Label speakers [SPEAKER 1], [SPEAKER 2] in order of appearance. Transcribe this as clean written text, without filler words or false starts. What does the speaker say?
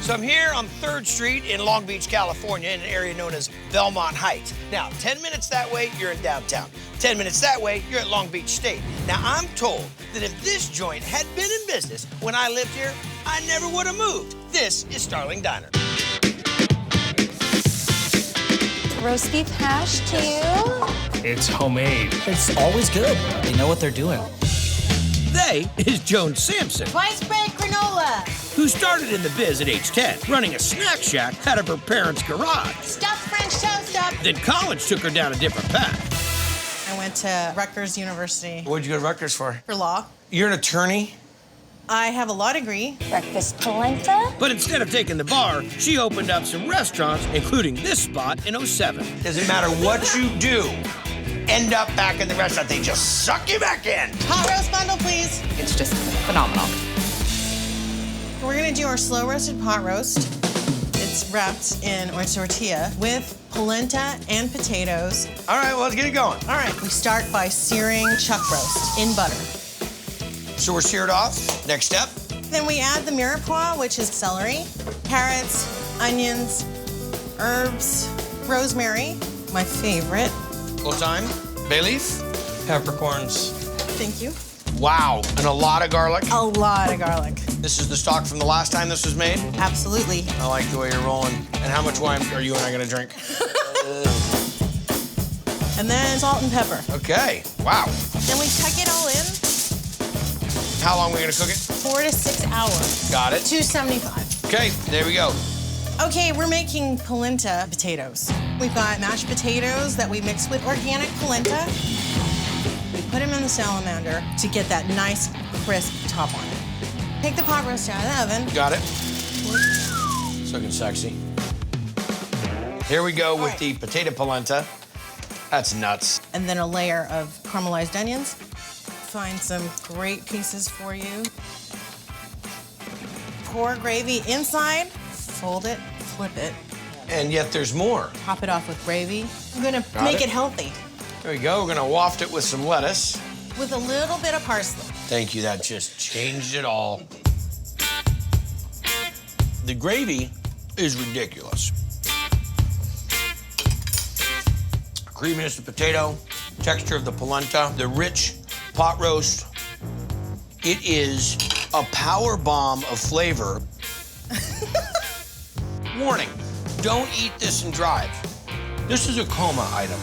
[SPEAKER 1] So I'm here on 3rd Street in Long Beach, California, in an area known as Belmont Heights. Now, 10 minutes that way, you're in downtown. 10 minutes that way, you're at Long Beach State. Now, I'm told that if this joint had been in business when I lived here, I never would have moved. This is Starling Diner.
[SPEAKER 2] Roast beef hash to you.
[SPEAKER 3] It's homemade.
[SPEAKER 4] It's always good. They know what they're doing.
[SPEAKER 1] They is Joan Sampson,
[SPEAKER 2] Twice baked granola.
[SPEAKER 1] who started in the biz at age 10, running a snack shack out of her parents' garage.
[SPEAKER 2] Stuffed French toast up.
[SPEAKER 1] Then college took her down a different path.
[SPEAKER 5] I went to Rutgers University
[SPEAKER 1] What'd you go to Rutgers for?
[SPEAKER 5] for law.
[SPEAKER 1] You're an attorney?
[SPEAKER 5] I have a law degree.
[SPEAKER 2] Breakfast polenta.
[SPEAKER 1] But instead of taking the bar, she opened up some restaurants, including this spot in '07. Doesn't matter what you do, end up back in the restaurant. They just suck you back in.
[SPEAKER 5] Hot roast bundle, please.
[SPEAKER 6] It's just phenomenal.
[SPEAKER 5] We're gonna do our slow roasted pot roast. It's wrapped in a tortilla with polenta and potatoes.
[SPEAKER 1] All right, well, let's get it going.
[SPEAKER 5] All right, we start by searing chuck roast in butter.
[SPEAKER 1] So we're seared off. Next step.
[SPEAKER 5] Then we add the mirepoix, which is celery, carrots, onions, herbs, rosemary, my favorite.
[SPEAKER 1] Full time. Bay leaf. Peppercorns.
[SPEAKER 5] Thank you.
[SPEAKER 1] Wow, and a lot of garlic.
[SPEAKER 5] A lot of garlic.
[SPEAKER 1] This is the stock from the last time this was made.
[SPEAKER 5] Absolutely.
[SPEAKER 1] I like the way you're rolling. And how much wine are you and I gonna drink?
[SPEAKER 5] And then salt and pepper.
[SPEAKER 1] Okay, wow.
[SPEAKER 5] Then we tuck it all in.
[SPEAKER 1] How long are we gonna cook it?
[SPEAKER 5] 4 to 6 hours.
[SPEAKER 1] Got it.
[SPEAKER 5] 275.
[SPEAKER 1] Okay, there we go.
[SPEAKER 5] Okay, we're making polenta potatoes. We've got mashed potatoes that we mix with organic polenta. We put them in the salamander to get that nice crisp top on it. Take the pot roast out of the oven.
[SPEAKER 1] Got it. It's looking sexy. Here we go with the potato polenta. That's nuts.
[SPEAKER 5] And then a layer of caramelized onions. Find some great pieces for you. Pour gravy inside, fold it, flip it,
[SPEAKER 1] And yet there's more.
[SPEAKER 5] top it off with gravy. I'm gonna
[SPEAKER 1] Got
[SPEAKER 5] make
[SPEAKER 1] it.
[SPEAKER 5] it healthy
[SPEAKER 1] There we go. We're gonna waft it with some lettuce.
[SPEAKER 5] with a little bit of parsley.
[SPEAKER 1] Thank you. That just changed it all. The gravy is ridiculous. Creaminess of potato, texture of the polenta, the rich pot roast. It is a power bomb of flavor. Warning, don't eat this and drive. This is a coma item.